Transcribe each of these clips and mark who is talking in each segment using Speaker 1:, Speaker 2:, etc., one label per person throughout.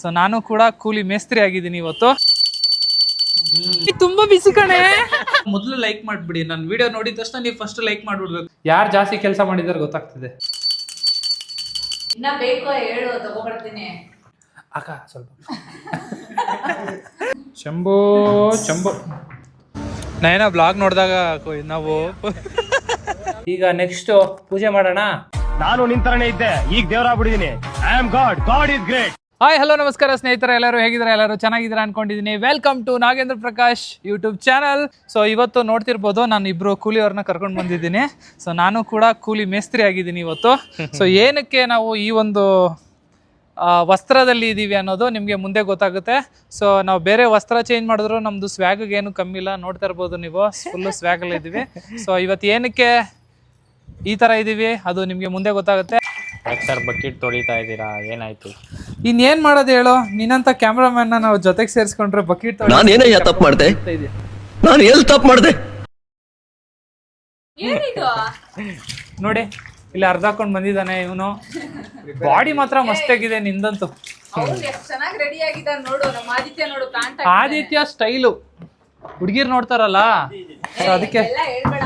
Speaker 1: So ನಾನು ಕೂಡ ಕೂಲಿ ಮೇಸ್ತ್ರಿ ಆಗಿದ್ದೀನಿ ಇವತ್ತು. ತುಂಬಾ ಬಿಸಿ ಕಣೆ. ಮೊದಲು ಲೈಕ್ ಮಾಡ್ಬಿಡಿ, ನನ್ನ ವಿಡಿಯೋ ನೋಡಿದ ತಕ್ಷಣ ನೀವು ಫಸ್ಟ್ ಲೈಕ್ ಮಾಡ್ಬಿಡ್ಬೇಕು. ಯಾರು ಜಾಸ್ತಿ ಕೆಲಸ ಮಾಡಿದಾರೆ ಗೊತ್ತಾಗ್ತದೆ.
Speaker 2: ಇನ್ನ ಬೇಕೋ ಹೇಳು, ತಗೋಬರ್ತೀನಿ.
Speaker 1: ಅಕ್ಕ ಸ್ವಲ್ಪ ಶಂಭೋ ಶಂಭೋ. ನಯನ ಬ್ಲಾಗ್ ನೋಡಿದಾಗ ನಾವು ಈಗ ನೆಕ್ಸ್ಟ್ ಪೂಜೆ ಮಾಡೋಣ.
Speaker 3: ನಾನು ನಿಂತರನೇ ಇದ್ದೆ, ಈಗ ದೇವರಾಗ್ಬಿಟ್ಟಿದ್ದೀನಿ. I am God, God is great.
Speaker 1: Hi hello ನಮಸ್ಕಾರ ಸ್ನೇಹಿತರೆ, ಎಲ್ಲರೂ ಹೇಗಿದ್ದಾರೆ? ಎಲ್ಲರೂ ಚೆನ್ನಾಗಿದ್ದೀರಾ ಅನ್ಕೊಂಡಿದ್ದೀನಿ. Welcome to Nagendra Prakash YouTube channel. So ಇವತ್ತು ನೋಡ್ತಿರ್ಬೋದು, ನಾನು ಇಬ್ರು ಕೂಲಿಯವ್ರನ್ನ ಕರ್ಕೊಂಡು ಬಂದಿದ್ದೀನಿ. ಸೊ ನಾನು ಕೂಡ ಕೂಲಿ ಮೇಸ್ತ್ರಿ ಆಗಿದ್ದೀನಿ ಇವತ್ತು. ಸೊ ಏನಕ್ಕೆ ನಾವು ಈ ಒಂದು ವಸ್ತ್ರದಲ್ಲಿ ಇದ್ದೀವಿ ಅನ್ನೋದು ನಿಮಗೆ ಮುಂದೆ ಗೊತ್ತಾಗುತ್ತೆ. ಸೊ ನಾವು ಬೇರೆ ವಸ್ತ್ರ ಚೇಂಜ್ ಮಾಡಿದ್ರು ನಮ್ಮದು ಸ್ವ್ಯಾಗಿಗೆ ಏನು ಕಮ್ಮಿ ಇಲ್ಲ. ನೋಡ್ತಾ ಇರ್ಬೋದು ನೀವು, ಫುಲ್ಲು ಸ್ವ್ಯಾಗಲ್ಲಿ ಇದ್ದೀವಿ. ಸೊ ಇವತ್ತು ಏನಕ್ಕೆ ಈ ಥರ ಇದ್ದೀವಿ ಅದು ನಿಮಗೆ ಮುಂದೆ ಗೊತ್ತಾಗುತ್ತೆ.
Speaker 4: ಸರ್ ಬಕೆಟ್ ತೊಳಿತಾ ಇದ್ದೀರಾ, ಏನಾಯ್ತು?
Speaker 1: ಇನ್ನೇನ್ ಮಾಡೋದು ಹೇಳು, ನಿನ್ನಂತ ಕ್ಯಾಮ್ರಾಮನ್ ನಾವು ಜೊತೆಗೆ ಸೇರಿಸ್ಕೊಂಡ್ರೆ ಬಕೆಟ್
Speaker 5: ನಾನು ಏನಯ್ಯ ತಪ್ಪು ಮಾಡ್ದೆ? ನಾನು ಎಲ್ಲಿ ತಪ್ಪು ಮಾಡ್ದೆ?
Speaker 1: ನೋಡಿ ಇಲ್ಲಿ ಅರ್ಧ ಹಾಕೊಂಡ್ ಬಂದಿದ್ದಾನೆ ಇವನು. ಬಾಡಿ ಮಾತ್ರ ಮಸ್ತಾಗಿದೆ ನಿಂದಂತೂ.
Speaker 2: ಚೆನ್ನಾಗಿ ರೆಡಿ ಆಗಿದ್ದಾನೆ ನೋಡು. ನಮ್ಮ ಆದಿತ್ಯ ನೋಡು, ಪ್ಯಾಂಟ್
Speaker 1: ಆದಿತ್ಯ ಸ್ಟೈಲು ಹುಡುಗಿರ್ ನೋಡ್ತಾರಲ್ಲ, ಸೊ ಅದಕ್ಕೆ
Speaker 2: ಎಲ್ಲ ಹೇಳ್ಬೇಡ.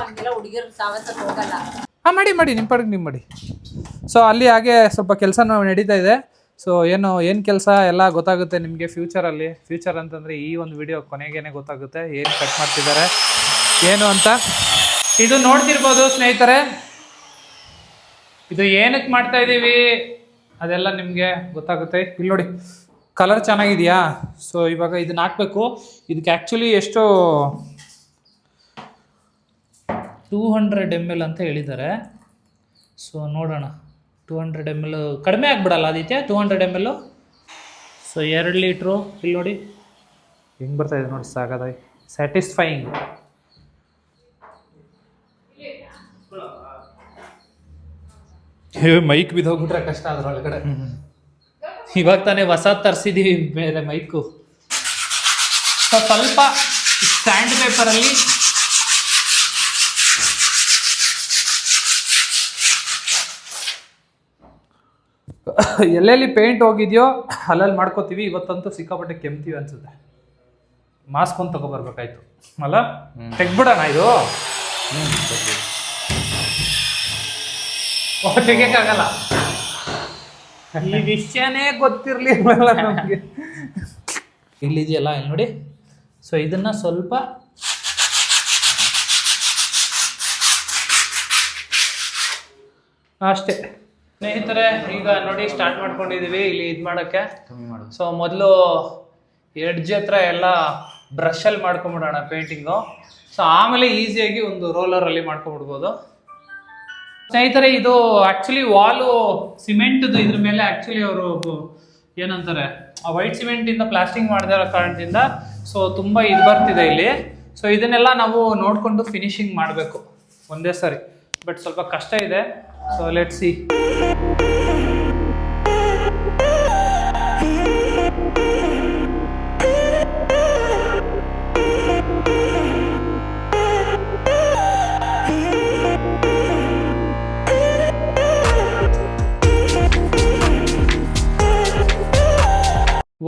Speaker 2: ಹಂಗೆಲ್ಲ ಹುಡುಗಿರು ಸಾವಸಕ್ಕೆ ಹೋಗಲ್ಲ.
Speaker 1: ಮಾಡಿ ನಿಮ್ಮ ಪಾಡಿಗೆ ನೀವು ಮಾಡಿ. ಸೊ ಅಲ್ಲಿ ಹಾಗೆ ಸ್ವಲ್ಪ ಕೆಲಸ ನಡೀತಾ ಇದೆ. ಸೊ ಏನು ಕೆಲಸ ಎಲ್ಲ ಗೊತ್ತಾಗುತ್ತೆ ನಿಮಗೆ ಫ್ಯೂಚರಲ್ಲಿ. ಫ್ಯೂಚರ್ ಅಂತಂದರೆ ಈ ಒಂದು ವಿಡಿಯೋ ಕೊನೆಗೇನೆ ಗೊತ್ತಾಗುತ್ತೆ ಏನು ಕಟ್ ಮಾಡ್ತಿದ್ದಾರೆ ಏನು ಅಂತ. ಇದು ನೋಡ್ತಿರ್ಬೋದು ಸ್ನೇಹಿತರೆ, ಇದು ಏನಕ್ಕೆ ಮಾಡ್ತಾ ಇದ್ದೀವಿ ಅದೆಲ್ಲ ನಿಮಗೆ ಗೊತ್ತಾಗುತ್ತೆ. ಇಲ್ಲಿ ನೋಡಿ ಕಲರ್ ಚೆನ್ನಾಗಿದೆಯಾ. ಸೊ ಇವಾಗ ಇದನ್ನ ಹಾಕಬೇಕು. ಇದಕ್ಕೆ ಆ್ಯಕ್ಚುಲಿ ಎಷ್ಟು 200 ml ಅಂತ ಹೇಳಿದ್ದಾರೆ. ಸೊ ನೋಡೋಣ, 200 ml ಕಡಿಮೆ ಆಗಿಬಿಡಲ್ಲ ಆದಿತ್ಯ? 200 ml. So 2 litre. ಇಲ್ಲಿ ನೋಡಿ ಹೆಂಗೆ ಬರ್ತಾಯಿದೆ ನೋಡಿ, ಸಾಕಾಗಿ ಸ್ಯಾಟಿಸ್ಫೈಯಿಂಗ್. ಮೈಕ್ ಬಿದ್ದೋಗ್ಬಿಟ್ರೆ ಕಷ್ಟ ಅದ್ರೊಳಗಡೆ. ಇವಾಗ ತಾನೇ ಹೊಸ ತರಿಸಿದ್ದೀವಿ ಬೇರೆ ಮೈಕು. ಸೊ ಸ್ವಲ್ಪ ಸ್ಟ್ಯಾಂಡ್ ಪೇಪರಲ್ಲಿ ಎಲ್ಲೆಲ್ಲಿ ಪೇಂಟ್ ಹೋಗಿದೆಯೋ ಅಲ್ಲಲ್ಲಿ ಮಾಡ್ಕೋತೀವಿ. ಇವತ್ತಂತೂ ಸಿಕ್ಕಾಪಟ್ಟೆ ಕೆಮ್ತೀವಿ ಅನ್ಸುತ್ತೆ. ಮಾಸ್ಕ್ ಒಂದು ತಗೊಬರ್ಬೇಕಾಯ್ತು ಅಲ್ಲ, ತೆಗ್ಬಿಡೋಣ ಇದು. ತೆಗಿಯಕ್ಕಾಗಲ್ಲ, ಈ ವಿಷಯನೇ ಗೊತ್ತಿರಲಿಲ್ಲ ನಮಗೆ. ಇಲ್ಲಿದೆಯಲ್ಲ ಇಲ್ಲಿ ನೋಡಿ. ಸೊ ಇದನ್ನ ಸ್ವಲ್ಪ ಅಷ್ಟೇ ಸ್ನೇಹಿತರೆ. ಈಗ ನೋಡಿ ಸ್ಟಾರ್ಟ್ ಮಾಡ್ಕೊಂಡಿದ್ದೀವಿ ಇಲ್ಲಿ ಇದು ಮಾಡೋಕ್ಕೆ. ಸೊ ಮೊದಲು ಎಡ್ಜ್ ಹತ್ರ ಎಲ್ಲ ಬ್ರಷಲ್ಲಿ ಮಾಡ್ಕೊಂಬಿಡೋಣ ಪೇಂಟಿಂಗು. ಸೊ ಆಮೇಲೆ ಈಸಿಯಾಗಿ ಒಂದು ರೋಲರಲ್ಲಿ ಮಾಡ್ಕೊಂಬಿಡ್ಬೋದು ಸ್ನೇಹಿತರೆ. ಇದು ಆ್ಯಕ್ಚುಲಿ ವಾಲು ಸಿಮೆಂಟ್ದು, ಇದ್ರ ಮೇಲೆ ಆ್ಯಕ್ಚುಲಿ ಅವರು ಏನಂತಾರೆ, ಆ ವೈಟ್ ಸಿಮೆಂಟಿಂದ ಪ್ಲಾಸ್ಟಿಂಗ್ ಮಾಡಿದಿರೋ ಕಾರಣದಿಂದ ಸೊ ತುಂಬ ಇದು ಬರ್ತಿದೆ ಇಲ್ಲಿ. ಸೊ ಇದನ್ನೆಲ್ಲ ನಾವು ನೋಡಿಕೊಂಡು ಫಿನಿಶಿಂಗ್ ಮಾಡಬೇಕು ಒಂದೇ ಸರಿ. ಬಟ್ ಸ್ವಲ್ಪ ಕಷ್ಟ ಇದೆ. So let's see.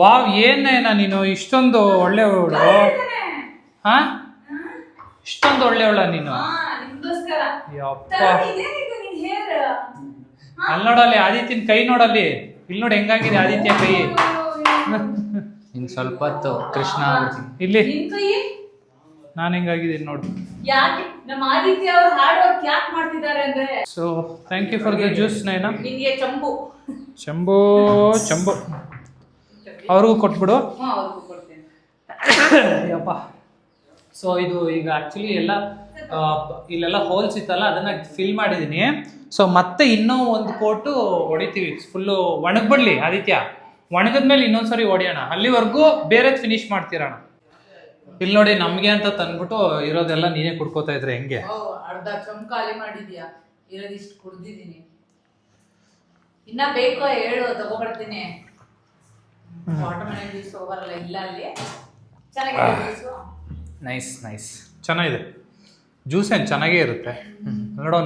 Speaker 1: ವಾವ್, ಏನೇನ ನೀನು ಇಷ್ಟೊಂದು ಒಳ್ಳೆಯವಳು? ಹಾ, ಇಷ್ಟೊಂದು ಒಳ್ಳೆಯವಳ ನೀನು? ಯಪ್ಪ, ಅಲ್ಲಿ ನೋಡಲ್ಲಿ ಆದಿತ್ಯನ ಕೈ ನೋಡಲ್ಲಿ. ಇಲ್ಲಿ ನೋಡಿ ಹೆಂಗಾಗಿದೆ ಆದಿತ್ಯ ಕೈ.
Speaker 4: ಇನ್ನು ಸ್ವಲ್ಪ ಹೊತ್ತು ಕೃಷ್ಣ
Speaker 1: ಇಲ್ಲಿ ನಾನು ಹೆಂಗಾಗಿದ್ದೀನಿ ನೋಡು.
Speaker 2: ಯಾಕೆ ನಮ್ಮ ಆದಿತ್ಯ ಅವರು ಹಾರ್ಡ್ ವರ್ಕ್ ಯಾಕೆ ಮಾಡ್ತಿದ್ದಾರೆ ಅಂದ್ರೆ.
Speaker 1: So thank you for the juice Naina.
Speaker 2: ನಿಮಗೆ ಚಂಬು
Speaker 1: ಅವ್ರಿಗೂ ಕೊಟ್ಬಿಡು.
Speaker 2: ಅವ್ರಿಗೂ ಕೊಡ್ತೇನೆ.
Speaker 1: ಯಪ್ಪ. ಸೊ ಇದು ಈಗ ಆ್ಯಕ್ಚುಲಿ ಎಲ್ಲ ಇಲ್ಲೆಲ್ಲ ಹೋಲ್ಸ್ ಇತ್ತಲ್ಲ, ಅದನ್ನು ಫಿಲ್ ಮಾಡಿದ್ದೀನಿ. ಸೊ ಮತ್ತೆ ಇನ್ನೂ ಒಂದು ಕೋಟು ಹೊಡಿತೀವಿ. ಫುಲ್ಲು ಒಣಗ್ಬಿಡ್ಲಿ ಆದಿತ್ಯ. ಒಣಗಿದ್ಮೇಲೆ ಇನ್ನೊಂದ್ಸರಿ ಹೊಡಿಯೋಣ. ಅಲ್ಲಿವರೆಗೂ ಬೇರೆ ಫಿನಿಶ್ ಮಾಡ್ತೀರಣ. ಇಲ್ಲಿ ನೋಡಿ, ನಮಗೆ ಅಂತ ತಂದ್ಬಿಟ್ಟು ಇರೋದೆಲ್ಲ ನೀನೇ ಕುಡ್ಕೋತಾ ಇದ್ರೆ ಹೆಂಗೆ?
Speaker 2: ಅರ್ಧ ಚಮ್ ಖಾಲಿ ಮಾಡಿದ್ಯಾ? ಇರೋದಿಷ್ಟು ಕುಡ್ದಿದ್ದೀನಿ. ಇನ್ನ ಬೇಕೋ ಹೇಳು, ತಗೋಬರ್ತೀನಿ. ವಾಟರ್ ಮೆಲನ್ ಜ್ಯೂಸ್ ಹೋಗಲ್ಲ ಇಲ್ಲ ಅಲ್ಲಿ. ಚೆನ್ನಾಗಿದೆ.
Speaker 1: ನೈಸ್ ಚೆನ್ನಾಗಿದೆ ಜ್ಯೂಸ್. ಏನು ಚೆನ್ನಾಗೇ ಇರುತ್ತೆ.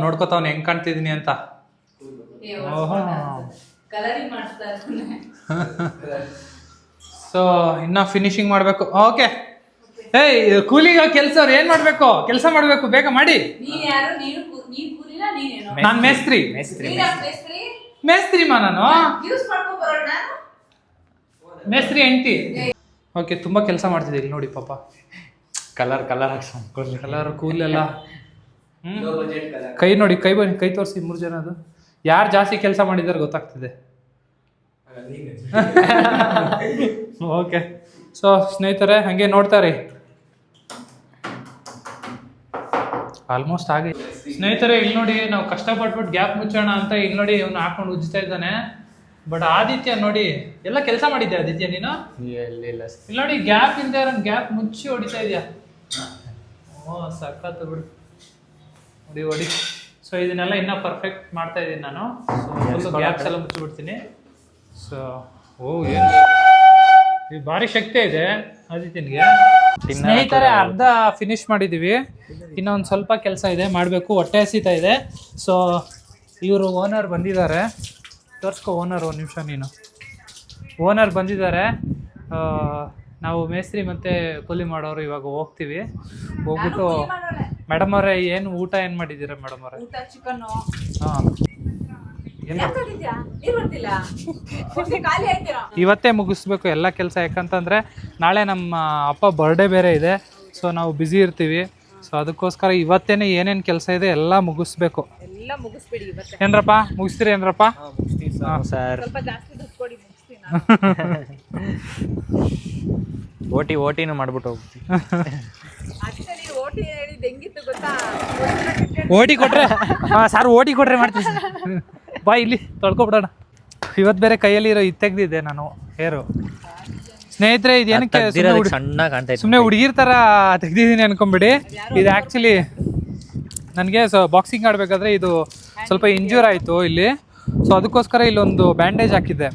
Speaker 1: ನೋಡ್ಕೋತಾವ್ನು ಹೆಂಗೆ ಕಾಣ್ತಿದ್ದೀನಿ ಅಂತ. ಓಹೋ,
Speaker 2: ಕಲರಿಂಗ್ ಮಾಡ್ತಾ ಇದ್ದಾನೆ.
Speaker 1: ಸೊ ಇನ್ನ ಫಿನಿಶಿಂಗ್ ಮಾಡಬೇಕು. ಓಕೆ, ಏಯ್ ಕೂಲಿಗ ಕೆಲಸ ಅವ್ರು ಏನ್ ಮಾಡ್ಬೇಕು? ಕೆಲಸ ಮಾಡ್ಬೇಕು, ಬೇಗ ಮಾಡಿ.
Speaker 2: ನೀನ್ ಯಾರು? ನೀನ್ ಕೂಲಿನ ನೀನೇನು?
Speaker 1: ನಾನ್ ಮೇಸ್ತ್ರಿ. ಮೇಸ್ತ್ರಿ ಮಾ ನಾನು.
Speaker 2: ಯೂಸ್ ಮಾಡ್ಕೊ ಬರೋಣ ನಾನು.
Speaker 1: ಮೇಸ್ತ್ರಿ ಹೆಂಡ್ತಿ. ಓಕೆ, ತುಂಬಾ ಕೆಲಸ ಮಾಡ್ತಿದ್ದೀರಿ ನೋಡಿ ಪಾಪ.
Speaker 4: ಕಲರ್
Speaker 1: ಕಲರ್ ಕೂಲೆಲ್ಲ. ಕೈ ನೋಡಿ, ಕೈ ಬನ್ನಿ, ಕೈ ತೋರಿಸಿ 3 ಜನ. ಅದು ಯಾರು ಜಾಸ್ತಿ ಕೆಲಸ ಮಾಡಿದಾರೆ ಗೊತ್ತಾಗ್ತಿದೆ. ಓಕೆ, ಸೊ ಸ್ನೇಹಿತರೆ ಹಂಗೆ ನೋಡ್ತಾರೆ. ಆಲ್ಮೋಸ್ಟ್ ಆಗಿ ಸ್ನೇಹಿತರೆ, ಇಲ್ಲಿ ನೋಡಿ ನಾವು ಕಷ್ಟಪಟ್ಬಿಟ್ಟು ಗ್ಯಾಪ್ ಮುಚ್ಚೋಣ ಅಂತ ಇಲ್ಲಿ ನೋಡಿ ಇವನು ಹಾಕೊಂಡು ಉಜ್ತಾ ಇದ್ದಾನೆ. ಬಟ್ ಆದಿತ್ಯ ನೋಡಿ ಎಲ್ಲ ಕೆಲಸ ಮಾಡಿದ್ದೆ. ಆದಿತ್ಯ ನೀನು
Speaker 4: ಇಲ್ಲ
Speaker 1: ಇಲ್ಲಿ ನೋಡಿ ಗ್ಯಾಪ್ ಇಂದ ಗ್ಯಾಪ್ ಮುಚ್ಚಿ ಹೊಡಿತಾ ಇದೆಯಾ? ಓ ಸಖತ್ ಬಿಡು, ಹೊಡಿ. ಸೊ ಇದನ್ನೆಲ್ಲ ಇನ್ನೂ ಪರ್ಫೆಕ್ಟ್ ಮಾಡ್ತಾ ಇದ್ದೀನಿ ನಾನು. ಸೊ ಗ್ಯಾಪ್ಸ್ ಎಲ್ಲ ಮುಚ್ಚಿಬಿಡ್ತೀನಿ. ಸೊ ಏನು ಭಾರಿ ಶಕ್ತಿ ಇದೆ ಆದಿತ್ಯನಿಗೆ. ಸ್ನೇಹಿತರೆ ಅರ್ಧ ಫಿನಿಶ್ ಮಾಡಿದ್ದೀವಿ, ಇನ್ನೊಂದು ಸ್ವಲ್ಪ ಕೆಲಸ ಇದೆ ಮಾಡಬೇಕು. ಹೊಟ್ಟೆ ಹಸಿತಾ ಇದೆ. ಸೊ ಇವರು ಓನರ್ ಬಂದಿದ್ದಾರೆ, ತೋರಿಸ್ಕೊ ಓನರ್. ಒಂದು ನಿಮಿಷ ನೀನು. ಓನರ್ ಬಂದಿದ್ದಾರೆ. ನಾವು ಮೇಸ್ತ್ರಿ ಮತ್ತು ಕೂಲಿ ಮಾಡೋರು ಇವಾಗ ಹೋಗ್ತೀವಿ. ಹೋಗ್ಬಿಟ್ಟು ಮೇಡಮ್ ಅವರೇ ಏನು ಊಟ ಏನು ಮಾಡಿದ್ದೀರಾ ಮೇಡಮ್ ಅವರೇ?
Speaker 2: ಚಿಕನ್.
Speaker 1: ಹಾಂ, ಇವತ್ತೇ ಮುಗಿಸ್ಬೇಕು ಎಲ್ಲ ಕೆಲಸ. ಯಾಕಂತಂದರೆ ನಾಳೆ ನಮ್ಮ ಅಪ್ಪ ಬರ್ಡೇ ಬೇರೆ ಇದೆ. ಸೊ ನಾವು ಬ್ಯುಸಿ ಇರ್ತೀವಿ. ಸೊ ಅದಕ್ಕೋಸ್ಕರ ಇವತ್ತೇನೆ ಏನೇನು ಕೆಲಸ ಇದೆ ಎಲ್ಲ ಮುಗಿಸ್ಬೇಕು.
Speaker 2: ಎಲ್ಲ ಮುಗಿಸ್ಬಿಡಿ ಇವತ್ತು.
Speaker 1: ಏನ್ರಪ್ಪ ಮುಗಿಸ್ತೀರಿ? ಏನ್ರಪ್ಪ
Speaker 4: ಸರ್,
Speaker 2: ಸ್ವಲ್ಪ ಜಾಸ್ತಿ ದುಡ್ಡು ಕೊಡಿ, ಮುಗಿಸ್ತೀನಿ.
Speaker 4: ಓಟಿನೂ ಮಾಡ್ಬಿಟ್ಟು ಹೋಗ್ತೀವಿ.
Speaker 2: ಓಟಿ ಹೇಳಿದ್ದು ಹೆಂಗಿತ್ತು ಗೊತ್ತಾ?
Speaker 1: ಓಟಿ ಕೊಟ್ರೆ ಸರ್, ಓಟಿ ಕೊಟ್ರೆ ಮಾಡ್ತೀವಿ. ಬಾ ಇಲ್ಲಿ ತೊಳ್ಕೊಬಿಡೋಣ. ಇವತ್ತು ಬೇರೆ ಕೈಯಲ್ಲಿ ಇರೋ ಇದು ತೆಗ್ದಿದ್ದೆ ನಾನು ಹೇರು. ಸ್ನೇಹಿತರೆ ಇದೇನಕ್ಕೆ
Speaker 4: ಸಣ್ಣ ಕಾಣ್ತಾ
Speaker 1: ಸುಮ್ಮನೆ ಹುಡುಗಿರ್ ಥರ ತೆಗ್ದಿದ್ದೀನಿ ಅನ್ಕೊಂಬಿಡಿ. ಇದು ಆ್ಯಕ್ಚುಲಿ ನನಗೆ ಬಾಕ್ಸಿಂಗ್ ಆಡಬೇಕಾದ್ರೆ ಇದು ಸ್ವಲ್ಪ ಇಂಜೂರ್ ಆಯಿತು ಇಲ್ಲಿ. ಸೊ ಅದಕ್ಕೋಸ್ಕರ ಇಲ್ಲೊಂದು ಬ್ಯಾಂಡೇಜ್ ಹಾಕಿದ್ದೆ.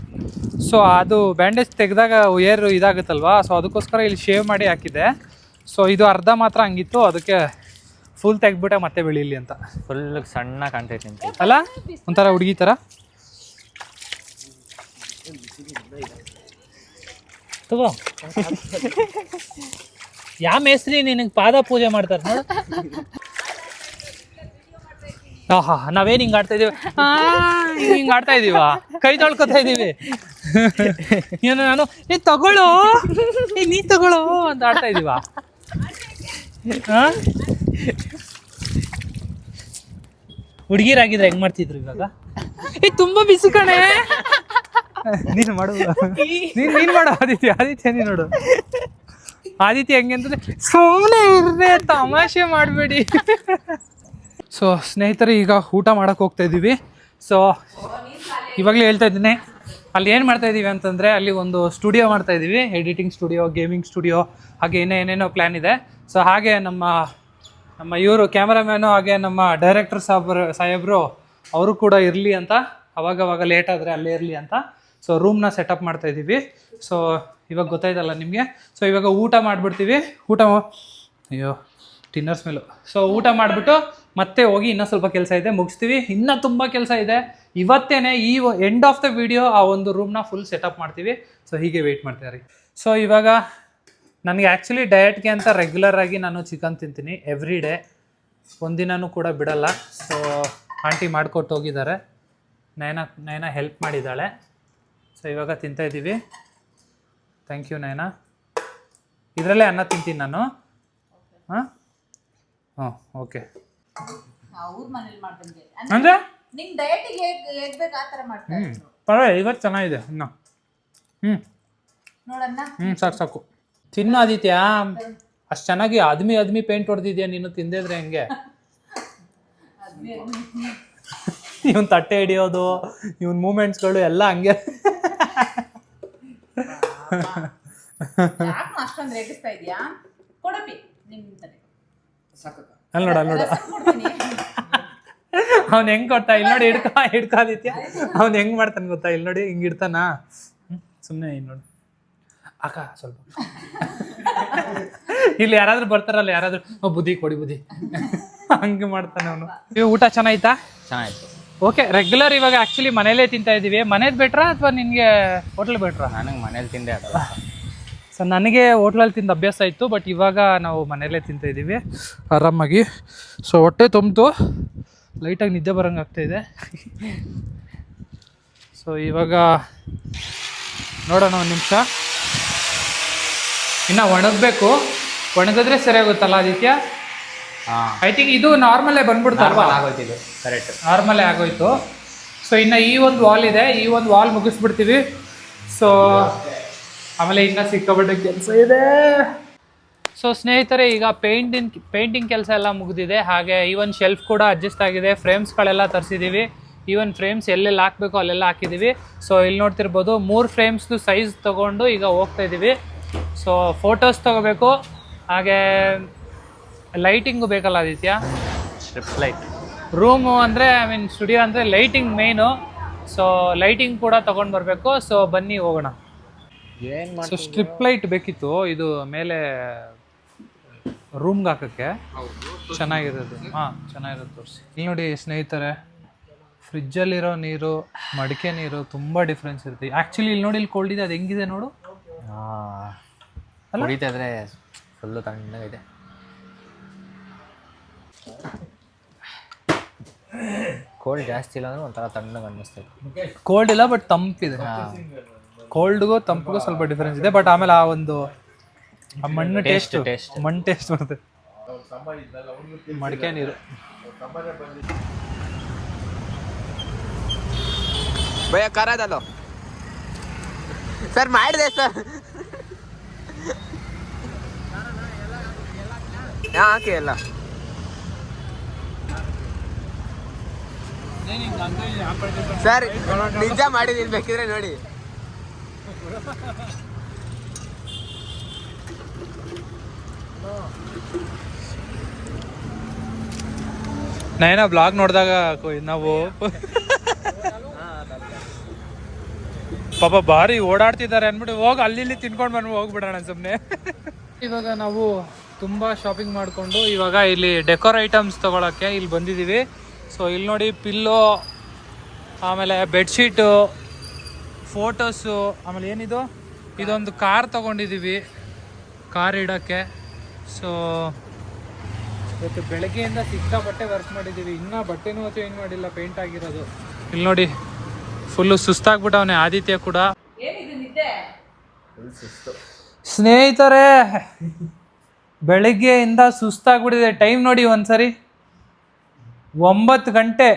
Speaker 1: ಸೊ ಅದು ಬ್ಯಾಂಡೇಜ್ ತೆಗೆದಾಗ ಏರು ಇದಾಗುತ್ತಲ್ವಾ. ಸೊ ಅದಕ್ಕೋಸ್ಕರ ಇಲ್ಲಿ ಶೇವ್ ಮಾಡಿ ಹಾಕಿದ್ದೆ. ಸೊ ಇದು ಅರ್ಧ ಮಾತ್ರ ಹಂಗಿತ್ತು, ಅದಕ್ಕೆ ಫುಲ್ ತೆಗ್ಬಿಟ್ಟೆ ಮತ್ತೆ ಬೆಳೀಲಿ ಅಂತ.
Speaker 4: ಫುಲ್ ಸಣ್ಣ ಕಾಣ್ತೈತಿ
Speaker 1: ಅಲ್ಲ, ಒಂಥರ ಹುಡುಗಿ ಥರ. ತಗೋ, ಯಾವ ಮೇಸ್ತ್ರಿ ನಿನಗೆ ಪಾದ ಪೂಜೆ ಮಾಡ್ತಾರೆ ನೋಡು. ಹಾ, ನಾವೇನು ಹಿಂಗೆ ಆಡ್ತಾ ಇದೀವಿ? ಹಿಂಗೆ ಆಡ್ತಾ ಇದೀವ? ಕೈ ತೊಳ್ಕೊತಾ ಇದೀವಿ. ಏನು ನಾನು ತಗೊಳ್ಳೋ, ನೀ ತಗೊಳ್ಳೋ ಅಂತ ಆಡ್ತಾ ಇದೀವ? ಹುಡುಗಿರಾಗಿದ್ರೆ ಹೆಂಗ್ ಮಾಡ್ತಿದ್ರು ಇವಾಗ? ತುಂಬಾ ಬಿಸಿ ಕಣೆ. ನೀನು ಮಾಡು, ನೀನ್ ಮಾಡು ಆದಿತ್ಯ ನೀನ್ ನೋಡು. ಆದಿತ್ಯ ಹೆಂಗೆ ಅಂತಂದ್ರೆ ಸುಮ್ಮನೆ ಇರ್ರೆ, ತಮಾಷೆ ಮಾಡಬೇಡಿ. ಸೊ ಸ್ನೇಹಿತರೆ ಈಗ ಊಟ ಮಾಡಕ್ಕೆ ಹೋಗ್ತಾ ಇದ್ದೀವಿ. ಸೊ ಇವಾಗಲೇ ಹೇಳ್ತಾ ಇದ್ದೀನಿ, ಅಲ್ಲಿ ಏನು ಮಾಡ್ತಾ ಇದ್ದೀವಿ ಅಂತಂದರೆ ಅಲ್ಲಿ ಒಂದು ಸ್ಟುಡಿಯೋ ಮಾಡ್ತಾ ಇದ್ದೀವಿ. ಎಡಿಟಿಂಗ್ ಸ್ಟುಡಿಯೋ, ಗೇಮಿಂಗ್ ಸ್ಟುಡಿಯೋ, ಹಾಗೆ ಏನೇನೋ ಪ್ಲ್ಯಾನ್ ಇದೆ. ಸೊ ಹಾಗೆ ನಮ್ಮ ಇವರು ಕ್ಯಾಮರಾಮ್ಯಾನು, ಹಾಗೆ ನಮ್ಮ ಡೈರೆಕ್ಟರ್ ಸಾಹೇಬರು ಅವರು ಕೂಡ ಇರಲಿ ಅಂತ, ಅವಾಗವಾಗ ಲೇಟ್ ಆದರೆ ಅಲ್ಲೇ ಇರಲಿ ಅಂತ. ಸೊ ರೂಮ್ನ ಸೆಟಪ್ ಮಾಡ್ತಾ ಇದ್ದೀವಿ. ಸೊ ಇವಾಗ ಗೊತ್ತಾಯ್ತಲ್ಲ ನಿಮಗೆ. ಸೊ ಇವಾಗ ಊಟ ಮಾಡಿಬಿಡ್ತೀವಿ. ಅಯ್ಯೋ ಡಿನ್ನರ್ ಸ್ಮೆಲ್ಲು. ಸೊ ಊಟ ಮಾಡಿಬಿಟ್ಟು ಮತ್ತೆ ಹೋಗಿ ಇನ್ನೂ ಸ್ವಲ್ಪ ಕೆಲಸ ಇದೆ, ಮುಗಿಸ್ತೀವಿ. ಇನ್ನೂ ತುಂಬ ಕೆಲಸ ಇದೆ. ಇವತ್ತೇನೆ ಈ ಎಂಡ್ ಆಫ್ ದ ವಿಡಿಯೋ ಆ ಒಂದು ರೂಮ್ನ ಫುಲ್ ಸೆಟಪ್ ಮಾಡ್ತೀವಿ. ಸೊ ಹೀಗೆ ವೆಯ್ಟ್ ಮಾಡ್ತೀವಿ. ಸೊ ಇವಾಗ ನನಗೆ ಆ್ಯಕ್ಚುಲಿ ಡಯಟ್ಗೆ ಅಂತ ರೆಗ್ಯುಲರ್ ಆಗಿ ನಾನು ಚಿಕನ್ ತಿಂತೀನಿ ಎವ್ರಿ ಡೇ, ಒಂದಿನೂ ಕೂಡ ಬಿಡಲ್ಲ. ಸೊ ಆಂಟಿ ಮಾಡಿಕೊಟ್ಟು ಹೋಗಿದ್ದಾರೆ, ನಯನ ಹೆಲ್ಪ್ ಮಾಡಿದ್ದಾಳೆ. ಸೊ ಇವಾಗ ತಿಂತಾಯಿದ್ದೀವಿ. ಥ್ಯಾಂಕ್ ಯು ನಯನ. ಇದರಲ್ಲೇ ಅನ್ನ ತಿಂತೀನಿ ನಾನು. ಹಾಂ ಹಾಂ ಓಕೆ. ಅಂದರೆ ಪರವಾಗಿಲ್ಲ, ಇವತ್ತು ಚೆನ್ನಾಗಿದೆ ಇನ್ನು. ಸಾಕು ತಿನ್ನು ಆದಿತ್ಯ. ಅಷ್ಟು ಚೆನ್ನಾಗಿ ಆದ್ಮಿ ಪೇಂಟ್ ಹೊಡೆದಿದ್ಯಾ ನೀನು, ತಿಂದಿದ್ರೆ ಹೆಂಗೆ? ಇವನ್ ತಟ್ಟೆ ಹಿಡಿಯೋದು, ಇವನ್ ಮೂಮೆಂಟ್ಸ್ಗಳು ಎಲ್ಲ ಹಂಗೆ. ಅಲ್ಲಿ ನೋಡ ಅವ್ನು ಹೆಂಗ್ ಕೊಡ್ತಾ, ಇಲ್ಲಿ ನೋಡಿ ಹಿಡ್ಕಾದಿತ್ಯ ಅವ್ನು ಹೆಂಗ್ ಮಾಡ್ತಾನೆ ಗೊತ್ತಾ? ಇಲ್ಲಿ ನೋಡಿ ಹಿಂಗ್ ಇಡ್ತಾನ. ಸುಮ್ಮನೆ ಇಲ್ಲಿ ನೋಡಿ ಅಕ್ಕ ಸ್ವಲ್ಪ ಇಲ್ಲಿ ಯಾರಾದ್ರೂ ಬರ್ತಾರಲ್ಲ, ಯಾರಾದ್ರೂ ಬುದ್ಧಿ ಕೊಡಿ ಬುದ್ಧಿ ಹಂಗೆ ಮಾಡ್ತಾನೆ ಅವನು. ಊಟ ಚೆನ್ನಾಯ್ತಾ?
Speaker 4: ಚೆನ್ನಾಯ್ತು.
Speaker 1: ಓಕೆ, ರೆಗ್ಯುಲರ್ ಇವಾಗ ಆ್ಯಕ್ಚುಲಿ ಮನೇಲೇ ತಿಂತಾ ಇದ್ದೀವಿ. ಮನೇದು ಬೆಟ್ರಾ ಅಥವಾ ನಿನಗೆ ಹೋಟ್ಲ್ ಬೆಟ್ರಾ?
Speaker 4: ನನಗೆ ಮನೇಲಿ ತಿಂದೆ ಅದಲ್ಲ.
Speaker 1: ಸೊ ನನಗೆ ಹೋಟ್ಲಲ್ಲಿ ತಿಂದು ಅಭ್ಯಾಸ ಇತ್ತು, ಬಟ್ ಇವಾಗ ನಾವು ಮನೆಯಲ್ಲೇ ತಿಂತಾ ಇದ್ದೀವಿ ಆರಾಮಾಗಿ. ಸೊ ಹೊಟ್ಟೆ ತುಂಬಿತು, ಲೈಟಾಗಿ ನಿದ್ದೆ ಬರೋಂಗೆ ಆಗ್ತಾಯಿದೆ. ಸೊ ಇವಾಗ ನೋಡೋಣ ಒಂದು ನಿಮಿಷ, ಇನ್ನು ಒಣಗಬೇಕು. ಒಣಗಿದ್ರೆ ಸರಿಯಾಗುತ್ತಲ್ಲ ಆದಿತ್ಯ? ಐ ಥಿಂಕ್ ಇದು ನಾರ್ಮಲ್ಲೇ ಬಂದ್ಬಿಡ್ತಲ್ವಾ?
Speaker 4: ಆಗೋಯ್ತಿದ್ದು ಕರೆಕ್ಟ್,
Speaker 1: ನಾರ್ಮಲ್ಲೇ ಆಗೋಯ್ತು. ಸೊ ಇನ್ನು ಈ ಒಂದು ವಾಲ್ ಇದೆ, ಈ ಒಂದು ವಾಲ್ ಮುಗಿಸ್ಬಿಡ್ತೀವಿ. ಸೊ ಆಮೇಲೆ ಇನ್ನೂ ಸಿಕ್ಕಾಪಟ್ಟೆ ಕೆಲಸ ಇದೆ. ಸೊ ಸ್ನೇಹಿತರೆ, ಈಗ ಪೇಂಟಿಂಗ್ ಕೆಲಸ ಎಲ್ಲ ಮುಗಿದಿದೆ. ಹಾಗೆ ಈವನ್ ಶೆಲ್ಫ್ ಕೂಡ ಅಡ್ಜಸ್ಟ್ ಆಗಿದೆ, ಫ್ರೇಮ್ಸ್ಗಳೆಲ್ಲ ತರಿಸಿದ್ದೀವಿ. ಈವನ್ ಫ್ರೇಮ್ಸ್ ಎಲ್ಲೆಲ್ಲಿ ಹಾಕಬೇಕು ಅಲ್ಲೆಲ್ಲ ಹಾಕಿದ್ದೀವಿ. ಸೊ ಇಲ್ಲಿ ನೋಡ್ತಿರ್ಬೋದು 3 ಫ್ರೇಮ್ಸ್ದು ಸೈಜ್ ತೊಗೊಂಡು ಈಗ ಹೋಗ್ತಾ ಇದ್ದೀವಿ. ಸೊ ಫೋಟೋಸ್ ತೊಗೋಬೇಕು, ಹಾಗೆ ಲೈಟಿಂಗು ಬೇಕಲ್ಲ ಆದಿತ್ಯ?
Speaker 4: ಸ್ಟ್ರಿಪ್ ಲೈಟ್
Speaker 1: ರೂಮು ಅಂದರೆ ಐ ಮೀನ್ ಸ್ಟುಡಿಯೋ ಅಂದರೆ ಲೈಟಿಂಗ್ ಮೇಯ್ನು. ಸೊ ಲೈಟಿಂಗ್ ಕೂಡ ತೊಗೊಂಡು ಬರಬೇಕು. ಸೊ ಬನ್ನಿ ಹೋಗೋಣ.
Speaker 4: ಏನು
Speaker 1: ಸೊ ಸ್ಟ್ರಿಪ್ ಲೈಟ್ ಬೇಕಿತ್ತು, ಇದು ಮೇಲೆ ರೂಮ್ಗೆ ಹಾಕೋಕ್ಕೆ ಚೆನ್ನಾಗಿರೋದು. ಹಾಂ, ಚೆನ್ನಾಗಿರೋದು ತೋರಿಸಿ. ಇಲ್ಲಿ ನೋಡಿ ಸ್ನೇಹಿತರೆ, ಫ್ರಿಜ್ಜಲ್ಲಿರೋ ನೀರು, ಮಡಿಕೆ ನೀರು ತುಂಬ ಡಿಫ್ರೆನ್ಸ್ ಇರುತ್ತೆ. ಆ್ಯಕ್ಚುಲಿ ಇಲ್ಲಿ ನೋಡಿ, ಇಲ್ಲಿ ಕೋಲ್ಡ್ ಇದೆ, ಅದು ಹೆಂಗಿದೆ ನೋಡು.
Speaker 4: ಕುಡಿತಾ ಇದ್ರೆ ಫುಲ್ಲು ತಣ್ಣಗಿದೆ. ಕೋಲ್ಡ್ ಜಾಸ್ತಿ ಇಲ್ಲ ಅಂದ್ರೆ ಒಂಥರ ತಣ್ಣಗೆ ಅನ್ನಿಸ್ತೈತೆ.
Speaker 1: ಕೋಲ್ಡ್ ಇಲ್ಲ, ಬಟ್ ತಂಪಿದೆ. ಕೋಲ್ಡ್ಗೂ ತಂಪಿಗೂ ಸ್ವಲ್ಪ ಡಿಫ್ರೆನ್ಸ್ ಇದೆ. ಬಟ್ ಆಮೇಲೆ ಆ ಒಂದು ಮಣ್ಣು ಟೇಸ್ಟ್ ಬರುತ್ತೆ. ಮಡಿಕೆ ನೀರು
Speaker 6: ಭಯ ಕರದಲ್ಲ ಸರ್, ಮಾಡಿದೆ ಸರ್. ಹಾಕಿ ಎಲ್ಲ ಸರ್, ನಿಜ ಮಾಡಿದೀನಿ, ಬೇಕಿದ್ರೆ ನೋಡಿ.
Speaker 1: ನೈನಾ ಬ್ಲಾಗ್ ನೋಡಿದಾಗ ನಾವು ಪಾಪ ಭಾರಿ ಓಡಾಡ್ತಿದ್ದಾರೆ ಅಂದ್ಬಿಟ್ಟು ಹೋಗಿ ಅಲ್ಲಿ ತಿನ್ಕೊಂಡು ಬಂದು ಹೋಗ್ಬಿಡೋಣ ಸುಮ್ಮನೆ. ಇವಾಗ ನಾವು ತುಂಬ ಶಾಪಿಂಗ್ ಮಾಡಿಕೊಂಡು ಇವಾಗ ಇಲ್ಲಿ ಡೆಕೋರ್ ಐಟಮ್ಸ್ ತೊಗೊಳಕ್ಕೆ ಇಲ್ಲಿ ಬಂದಿದ್ದೀವಿ. ಸೊ ಇಲ್ಲಿ ನೋಡಿ, ಪಿಲ್ಲೋ, ಆಮೇಲೆ ಬೆಡ್ಶೀಟು, ಫೋಟೋಸು, ಆಮೇಲೆ ಏನಿದು, ಇದೊಂದು ಕಾರ್ ತೊಗೊಂಡಿದ್ದೀವಿ, ಕಾರ್ ಇಡೋಕ್ಕೆ. ಸೊ ಇವತ್ತು ಬೆಳಗ್ಗೆಯಿಂದ ಸಿಕ್ಕಾಪಟ್ಟೆ ವರ್ಕ್ ಮಾಡಿದ್ದೀವಿ. ಇನ್ನೂ ಬಟ್ಟೆನೂ ಚೇಂಜ್ ಮಾಡಿಲ್ಲ, ಪೇಂಟ್ ಆಗಿರೋದು. ಇಲ್ಲಿ ನೋಡಿ, ಫುಲ್ಲು ಸುಸ್ತಾಗ್ಬಿಟ್ಟವನೇ ಆದಿತ್ಯ ಕೂಡ.
Speaker 2: ಏನಿದು ನಿದ್ದೆ?
Speaker 1: ಸ್ನೇಹಿತರೆ, ಬೆಳಗ್ಗೆಯಿಂದ ಸುಸ್ತಾಗ್ಬಿಟ್ಟಿದೆ. ಟೈಮ್ ನೋಡಿ ಒಂದ್ಸರಿ, 9 ಗಂಟೆ.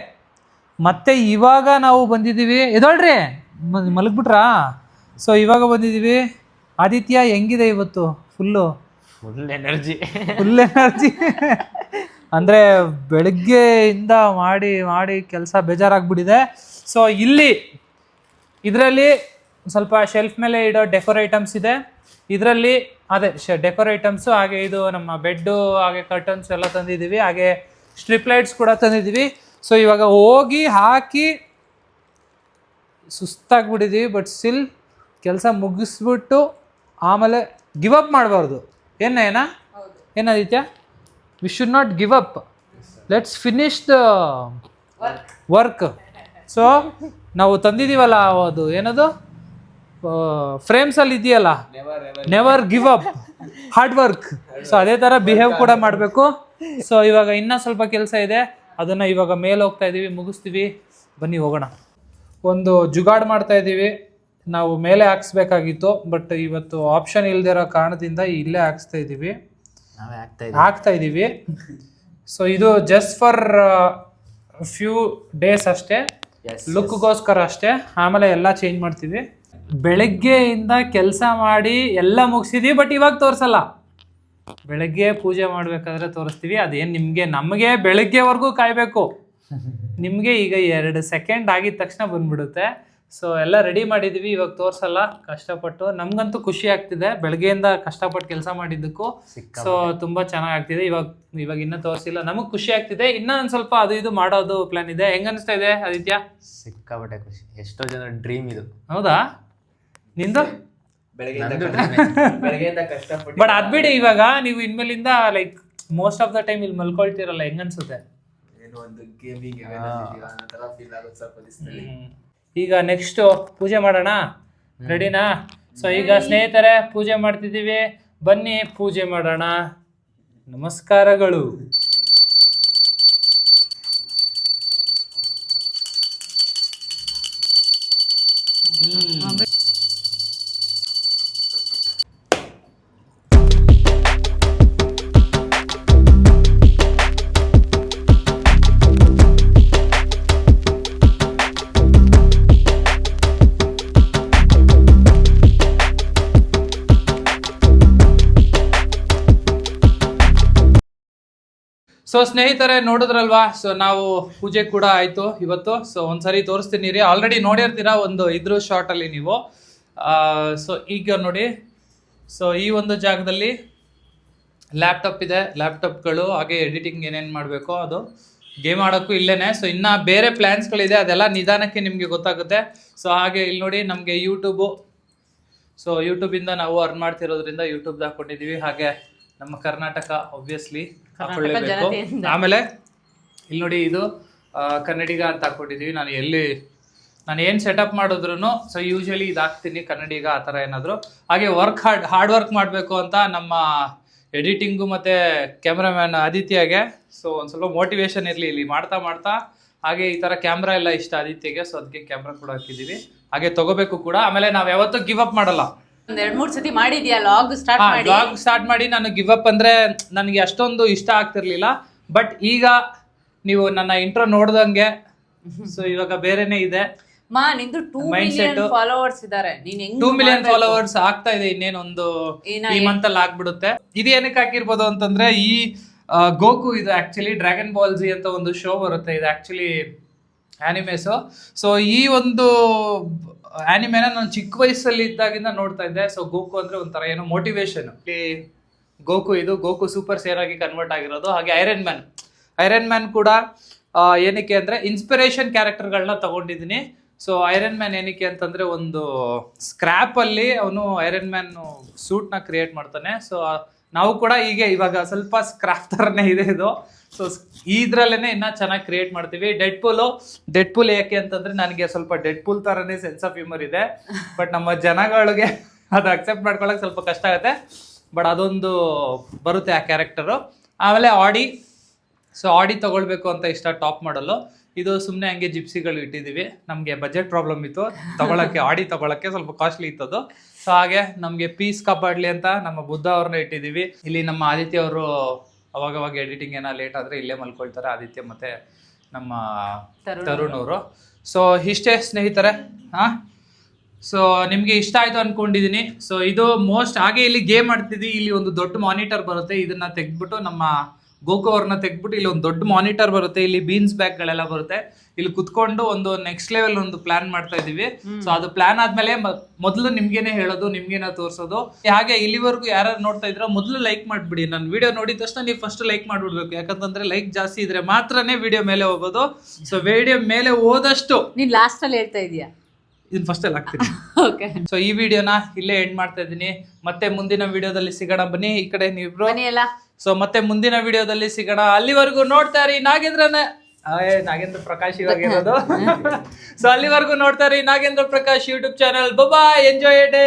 Speaker 1: ಮತ್ತೆ ಇವಾಗ ನಾವು ಬಂದಿದ್ದೀವಿ. ಎದೋಳ್ರಿ, ಮಲಗ್ಬಿಟ್ರಾ? ಸೊ ಇವಾಗ ಬಂದಿದ್ದೀವಿ. ಆದಿತ್ಯ ಹೆಂಗಿದೆ ಇವತ್ತು?
Speaker 4: ಫುಲ್ ಎನರ್ಜಿ
Speaker 1: ಅಂದರೆ ಬೆಳಗ್ಗೆಯಿಂದ ಮಾಡಿ ಕೆಲಸ ಬೇಜಾರಾಗ್ಬಿಟ್ಟಿದೆ. ಸೊ ಇದರಲ್ಲಿ ಸ್ವಲ್ಪ ಶೆಲ್ಫ್ ಮೇಲೆ ಇಡೋ ಡೆಕೋರ್ ಐಟಮ್ಸ್ ಇದೆ. ಇದರಲ್ಲಿ ಅದೇ ಡೆಕೋರ್ ಐಟಮ್ಸು, ಹಾಗೆ ಇದು ನಮ್ಮ ಬೆಡ್ಡು, ಹಾಗೆ ಕರ್ಟನ್ಸ್ ಎಲ್ಲ ತಂದಿದ್ದೀವಿ, ಹಾಗೆ ಸ್ಟ್ರಿಪ್ ಲೈಟ್ಸ್ ಕೂಡ ತಂದಿದ್ದೀವಿ. ಸೊ ಇವಾಗ ಹೋಗಿ ಹಾಕಿ ಸುಸ್ತಾಗ್ಬಿಟ್ಟಿದ್ದೀವಿ. ಬಟ್ ಸ್ಟಿಲ್ ಕೆಲಸ ಮುಗಿಸ್ಬಿಟ್ಟು ಆಮೇಲೆ ಗಿವ್ ಅಪ್ ಮಾಡಬಾರ್ದು. ಏನಾದಿತ್ಯ? We should not give up, let's finish the work. So ನಾವು ತಂದಿದ್ದೀವಲ್ಲ, ಅದು ಏನದು ಫ್ರೇಮ್ಸಲ್ಲಿ ಇದೆಯಲ್ಲ, never give up, hard work. So ಅದೇ ಥರ ಬಿಹೇವ್ ಕೂಡ ಮಾಡಬೇಕು. ಸೊ ಇವಾಗ ಇನ್ನೂ ಸ್ವಲ್ಪ ಕೆಲಸ ಇದೆ, ಅದನ್ನು ಇವಾಗ ಮೇಲೆ ಹೋಗ್ತಾ ಇದ್ದೀವಿ, ಮುಗಿಸ್ತೀವಿ. ಬನ್ನಿ ಹೋಗೋಣ. ಒಂದು ಜುಗಾಡ್ ಮಾಡ್ತಾ ಇದ್ದೀವಿ. ನಾವು ಮೇಲೆ ಹಾಕ್ಸ್ಬೇಕಾಗಿತ್ತು, ಬಟ್ ಇವತ್ತು ಆಪ್ಷನ್ ಇಲ್ದಿರೋ ಕಾರಣದಿಂದ ಇಲ್ಲೇ ಹಾಕ್ತಾ ಇದ್ದೀವಿ. ಸೊ ಇದು ಜಸ್ಟ್ ಫಾರ್ ಫ್ಯೂ ಡೇಸ್ ಅಷ್ಟೇ, ಲುಕ್ಗೋಸ್ಕರ ಅಷ್ಟೇ. ಆಮೇಲೆ ಎಲ್ಲ ಚೇಂಜ್ ಮಾಡ್ತೀವಿ. ಬೆಳಗ್ಗೆಯಿಂದ ಕೆಲಸ ಮಾಡಿ ಎಲ್ಲ ಮುಗಿಸಿದ್ವಿ, ಬಟ್ ಇವಾಗ ತೋರಿಸಲ್ಲ. ಬೆಳಗ್ಗೆ ಪೂಜೆ ಮಾಡಬೇಕಾದ್ರೆ ತೋರಿಸ್ತೀವಿ. ಅದೇನು ನಮಗೆ ಬೆಳಗ್ಗೆವರೆಗೂ ಕಾಯಬೇಕು. ನಿಮಗೆ ಈಗ 2 ಸೆಕೆಂಡ್ ಆಗಿದ ತಕ್ಷಣ ಬಂದ್ಬಿಡುತ್ತೆ. ಸೊ ಎಲ್ಲ ರೆಡಿ ಮಾಡಿದ್ದೀವಿ, ಇವಾಗ ತೋರಿಸಲ್ಲ. ಕಷ್ಟಪಟ್ಟು ನಮಗಂತೂ ಖುಷಿ ಆಗ್ತಿದೆ, ಬೆಳಗ್ಗೆಯಿಂದ ಕಷ್ಟಪಟ್ಟು ಕೆಲಸ ಮಾಡಿದ್ದಕ್ಕೂ. ಸೊ ತುಂಬ ಚೆನ್ನಾಗಿ ಆಗ್ತಿದೆ. ಇವಾಗ ಇನ್ನೂ ತೋರಿಸಿಲ್ಲ, ನಮಗೆ ಖುಷಿ ಆಗ್ತಿದೆ. ಇನ್ನೂ ಒಂದು ಸ್ವಲ್ಪ ಅದು ಇದು ಮಾಡೋದು ಪ್ಲಾನ್ ಇದೆ. ಹೆಂಗ ಅನಿಸ್ತಾ ಇದೆ ಆದಿತ್ಯ?
Speaker 4: ಸಿಕ್ಕಾಪಟ್ಟೆ ಖುಷಿ. ಎಷ್ಟೋ ಜನ ಡ್ರೀಮ್ ಇದು.
Speaker 1: ಹೌದಾ? ನಿಂದು?
Speaker 6: ಬೆಳಗ್ಗೆಯಿಂದ ಕಷ್ಟಪಟ್ಟು.
Speaker 1: ಬಟ್ ಅದ್ಬಿಡಿ, ಇವಾಗ ನೀವು ಇನ್ಮೇಲಿಂದ like most of the time ಇಲ್ಲಿ ಮಲ್ಕೊಳ್ತೀರಲ್ಲ, ಹೆಂಗನ್ಸುತ್ತೆ?
Speaker 6: ಏನೋ ಒಂದು ಗೇಮಿಂಗ್ ತರ ಫೀಲ್ ಆಗುತ್ತೆ ಸ್ವಲ್ಪ ದಿವಸದಲ್ಲಿ.
Speaker 1: ಈಗ ನೆಕ್ಸ್ಟ್ ಪೂಜೆ ಮಾಡೋಣ, ರೆಡಿನಾ? ಸೊ ಈಗ ಸ್ನೇಹಿತರೆ ಪೂಜೆ ಮಾಡ್ತಿದ್ದೀವಿ, ಬನ್ನಿ ಪೂಜೆ ಮಾಡೋಣ. ನಮಸ್ಕಾರಗಳು. ಸೊ ಸ್ನೇಹಿತರೆ ನೋಡಿದ್ರಲ್ವಾ, ಸೊ ನಾವು ಪೂಜೆ ಕೂಡ ಆಯ್ತು ಇವತ್ತು. ಸೊ ಒಂದ್ಸರಿ ತೋರಿಸ್ತೀನಿ ರೀ, ಆಲ್ರೆಡಿ ನೋಡಿರ್ತೀರಾ ಒಂದು ಇದ್ರ ಶಾರ್ಟ್ ಅಲ್ಲಿ ನೀವು. ಸೊ ಈಗ ನೋಡಿ, ಸೊ ಈ ಒಂದು ಜಾಗದಲ್ಲಿ ಲ್ಯಾಪ್ಟಾಪ್ ಇದೆ, ಲ್ಯಾಪ್ಟಾಪ್ಗಳು, ಹಾಗೆ ಎಡಿಟಿಂಗ್ ಏನೇನು ಮಾಡಬೇಕು ಅದು, ಗೇಮ್ ಆಡೋಕ್ಕೂ ಇಲ್ಲೇನೆ. ಸೊ ಇನ್ನು ಬೇರೆ ಪ್ಲ್ಯಾನ್ಸ್ಗಳಿದೆ, ಅದೆಲ್ಲ ನಿಧಾನಕ್ಕೆ ನಿಮಗೆ ಗೊತ್ತಾಗುತ್ತೆ. ಸೊ ಹಾಗೆ ಇಲ್ಲಿ ನೋಡಿ ನಮಗೆ ಯೂಟ್ಯೂಬು, ಸೊ ಯೂಟ್ಯೂಬಿಂದ ನಾವು ಅರ್ನ್ ಮಾಡ್ತಿರೋದ್ರಿಂದ ಯೂಟ್ಯೂಬ್ದು ಹಾಕೊಂಡಿದ್ದೀವಿ. ಹಾಗೆ ನಮ್ಮ ಕರ್ನಾಟಕ ಒಬ್ವಿಯಸ್ಲಿ ಹಾಕೊಳ್ಳೇಬೇಕು. ಆಮೇಲೆ ಇಲ್ಲಿ ನೋಡಿ ಇದು ಕನ್ನಡಿಗ ಅಂತ ಹಾಕೊಂಡಿದ್ದೀವಿ. ನಾನು ಏನು ಸೆಟಪ್ ಮಾಡಿದ್ರು ಸೊ ಯೂಶ್ವಲಿ ಇದು ಹಾಕ್ತೀನಿ ಕನ್ನಡಿಗ, ಆ ಥರ ಏನಾದರೂ. ಹಾಗೆ ಹಾರ್ಡ್ ವರ್ಕ್ ಮಾಡಬೇಕು ಅಂತ ನಮ್ಮ ಎಡಿಟಿಂಗು ಮತ್ತು ಕ್ಯಾಮ್ರಾಮ್ಯಾನ್ ಆದಿತ್ಯಗೆ ಸೊ ಒಂದು ಸ್ವಲ್ಪ ಮೋಟಿವೇಶನ್ ಇರಲಿ ಇಲ್ಲಿ ಮಾಡ್ತಾ. ಹಾಗೆ ಈ ಥರ ಕ್ಯಾಮ್ರಾ ಎಲ್ಲ ಇಷ್ಟ ಆದಿತ್ಯಗೆ, ಸೊ ಅದಕ್ಕೆ ಕ್ಯಾಮ್ರಾ ಕೂಡ ಹಾಕಿದ್ದೀವಿ. ಹಾಗೆ ತಗೋಬೇಕು ಕೂಡ. ಆಮೇಲೆ ನಾವು ಯಾವತ್ತೂ ಗಿವ್ ಅಪ್ ಮಾಡಲ್ಲ.
Speaker 2: ಒಂದ್ 2-3 ಸತಿ ಮಾಡಿದ್ಯಾ ಲಾಗ್
Speaker 1: ಸ್ಟಾರ್ಟ್ ಮಾಡಿ ನಾನು ಗಿವ್ ಅಪ್ ಅಂದ್ರೆ ನನಗೆ ಅಷ್ಟೊಂದು ಇಷ್ಟ ಆಗ್ತಿರ್ಲಿಲ್ಲ. ಬಟ್ ಈಗ ನೀವು ನನ್ನ ಇಂಟ್ರೋ ನೋಡ್ದಂಗೆ ಸೊ ಇವಾಗ ಬೇರೆನೆ ಇದೆ.
Speaker 2: ನಿಂದು 2 ಮಿಲಿಯನ್ ಫಾಲೋವರ್ಸ್ ಇದಾರೆ. ನೀನ್
Speaker 1: 2 ಮಿಲಿಯನ್ ಫಾಲೋವರ್ಸ್ ಆಗ್ತಾ ಇದೆ, ಇನ್ನೇನೊಂದು ಈ ಮಂತ್ ಅಲ್ಲಿ ಆಗ್ಬಿಡುತ್ತೆ. ಇದು ಏನಕ್ಕೆ ಹಾಕಿರ್ಬೋದು ಅಂತಂದ್ರೆ ಈ ಗೋಕು ಇದು ಆಕ್ಚುಲಿ ಡ್ರ್ಯಾಗನ್ ಬಾಲ್ ಜಿ ಅಂತ ಒಂದು ಶೋ ಬರುತ್ತೆ, ಇದು ಆಕ್ಚುಲಿ ಆನಿಮೇಸು. ಸೊ ಈ ಒಂದು ಆನಿಮೆನ ನಾನು ಚಿಕ್ಕ ವಯಸ್ಸಲ್ಲಿ ಇದ್ದಾಗಿಂದ ನೋಡ್ತಾ ಇದ್ದೆ. ಸೊ ಗೋಕು ಅಂದ್ರೆ ಒಂಥರ ಏನೋ ಮೋಟಿವೇಶನ್. ಗೋಕು ಇದು ಗೋಕು ಸೂಪರ್ ಸೇರ್ ಆಗಿ ಕನ್ವರ್ಟ್ ಆಗಿರೋದು. ಹಾಗೆ ಐರನ್ ಮ್ಯಾನ್ ಕೂಡ ಏನಕ್ಕೆ ಅಂದ್ರೆ ಇನ್ಸ್ಪಿರೇಷನ್ ಕ್ಯಾರೆಕ್ಟರ್ಗಳನ್ನ ತಗೊಂಡಿದ್ದೀನಿ. ಸೊ ಐರನ್ ಮ್ಯಾನ್ ಏನಕ್ಕೆ ಅಂತಂದ್ರೆ ಒಂದು ಸ್ಕ್ರಾಪ್ ಅಲ್ಲಿ ಅವನು ಐರನ್ ಮ್ಯಾನ್ ಸೂಟ್ ನ ಕ್ರಿಯೇಟ್ ಮಾಡ್ತಾನೆ. ಸೊ ನಾವು ಕೂಡ ಹೀಗೆ ಇವಾಗ ಸ್ವಲ್ಪ ಸ್ಕ್ರಾಪ್ ತರನೇ ಇದೆ ಇದು. ಸೊ ಇದ್ರಲ್ಲೇನೆ ಇನ್ನ ಚೆನ್ನಾಗಿ ಕ್ರಿಯೇಟ್ ಮಾಡ್ತೀವಿ. ಡೆಡ್ ಪೂಲ್ ಯಾಕೆ ಅಂತಂದ್ರೆ ನನಗೆ ಸ್ವಲ್ಪ ಡೆಡ್ ಪೂಲ್ ತರನೇ ಸೆನ್ಸ್ ಆಫ್ ಹ್ಯೂಮರ್ ಇದೆ. ಬಟ್ ನಮ್ಮ ಜನಗಳಿಗೆ ಅದು ಅಕ್ಸೆಪ್ಟ್ ಮಾಡ್ಕೊಳಕ್ ಸ್ವಲ್ಪ ಕಷ್ಟ ಆಗುತ್ತೆ. ಬಟ್ ಅದೊಂದು ಬರುತ್ತೆ ಆ ಕ್ಯಾರೆಕ್ಟರು. ಆಮೇಲೆ ಆಡಿ ತಗೊಳ್ಬೇಕು ಅಂತ ಇಷ್ಟ, ಟಾಪ್ ಮಾಡಲು. ಇದು ಸುಮ್ಮನೆ ಹಂಗೆ ಜಿಪ್ಸಿಗಳು ಇಟ್ಟಿದ್ದೀವಿ, ನಮಗೆ ಬಜೆಟ್ ಪ್ರಾಬ್ಲಮ್ ಇತ್ತು ಆಡಿ ತಗೊಳಕ್ಕೆ ಸ್ವಲ್ಪ ಕಾಸ್ಟ್ಲಿ ಇತ್ತದು. ಸೊ ಹಾಗೆ ನಮಗೆ ಪೀಸ್ ಕಾಪಾಡ್ಲಿ ಅಂತ ನಮ್ಮ ಬುದ್ಧ ಅವ್ರನ್ನ ಇಟ್ಟಿದ್ದೀವಿ. ಇಲ್ಲಿ ನಮ್ಮ ಆದಿತ್ಯ ಅವರು ಅವಾಗವಾಗ ಎಡಿಟಿಂಗ್ ಏನೋ ಲೇಟ್ ಆದರೆ ಇಲ್ಲೇ ಮಲ್ಕೊಳ್ತಾರೆ, ಆದಿತ್ಯ ಮತ್ತು ನಮ್ಮ ತರುಣ್ ಅವರು. ಸೊ ಇಷ್ಟೇ ಸ್ನೇಹಿತರೆ. ಸೊ ನಿಮಗೆ ಇಷ್ಟ ಆಯಿತು ಅಂದ್ಕೊಂಡಿದ್ದೀನಿ. ಸೊ ಇದು ಹಾಗೆ ಇಲ್ಲಿ ಗೇಮ್ ಆಡ್ತಿದ್ವಿ. ಇಲ್ಲಿ ಒಂದು ದೊಡ್ಡ ಮಾನಿಟರ್ ಬರುತ್ತೆ, ಇದನ್ನ ತೆಗೆದ್ಬಿಟ್ಟು ನಮ್ಮ ಗೋಕು ಅವ್ರನ್ನ ತೆಗೆದ್ಬಿಟ್ಟು ಇಲ್ಲಿ ಒಂದು ದೊಡ್ಡ ಮಾನಿಟರ್ ಬರುತ್ತೆ, ಇಲ್ಲಿ ಬೀನ್ಸ್ ಬ್ಯಾಗ್ಗಳೆಲ್ಲ ಬರುತ್ತೆ. ಇಲ್ಲಿ ಕುತ್ಕೊಂಡು ಒಂದು ನೆಕ್ಸ್ಟ್ ಲೆವೆಲ್ ಒಂದು ಪ್ಲಾನ್ ಮಾಡ್ತಾ ಇದೀವಿ. ಸೊ ಅದು ಪ್ಲಾನ್ ಆದ್ಮೇಲೆ ಮೊದಲು ನಿಮ್ಗೇನೆ ಹೇಳೋದು, ನಿಮ್ಗೇನೆ ತೋರಿಸೋದು. ಹಾಗೆ ಇಲ್ಲಿವರೆಗೂ ಯಾರು ನೋಡ್ತಾ ಇದ್ರೋ ಮೊದಲು ಲೈಕ್ ಮಾಡ್ಬಿಡಿ. ನಾನು ವಿಡಿಯೋ ನೋಡಿದ ತಕ್ಷಣ ನೀವು ಫಸ್ಟ್ ಲೈಕ್ ಮಾಡ್ಬಿಡ್ಬೇಕು, ಯಾಕಂತಂದ್ರೆ ಲೈಕ್ ಜಾಸ್ತಿ ಇದ್ರೆ ಮಾತ್ರನೇ ವಿಡಿಯೋ ಮೇಲೆ ಹೋಗೋದು. ಸೊ ವಿಡಿಯೋ ಮೇಲೆ ಹೋದಷ್ಟು
Speaker 2: ನೀನ್ ಲಾಸ್ಟ್ ಅಲ್ಲಿ ಹೇಳ್ತಾ ಇದೀಯಾ,
Speaker 1: ಇದನ್ನ ಫಸ್ಟ್ ಅಲ್ಲಿ ಹಾಕ್ತೀನಿ. ಸೊ ಈ ವಿಡಿಯೋನ ಇಲ್ಲೇ ಎಂಡ್ ಮಾಡ್ತಾ ಇದ್ದೀನಿ. ಮತ್ತೆ ಮುಂದಿನ ವಿಡಿಯೋದಲ್ಲಿ ಸಿಗೋಣ. ಬನ್ನಿ ಈ ಕಡೆ ನೀವಿಬ್ರು. ಸೊ ಮತ್ತೆ ಮುಂದಿನ ವಿಡಿಯೋದಲ್ಲಿ ಸಿಗೋಣ. ಅಲ್ಲಿವರೆಗೂ ನೋಡ್ತಾ ಇರಿ ನಾಗೇಂದ್ರ ಪ್ರಕಾಶ್ ಇವಾಗಿರೋದು. ಸೊ ಅಲ್ಲಿವರೆಗೂ ನೋಡ್ತಾ ಇರಿ ನಾಗೇಂದ್ರ ಪ್ರಕಾಶ್ ಯೂಟ್ಯೂಬ್ ಚಾನಲ್. ಬಾಯ್, ಎಂಜಾಯ್ ಡೇ.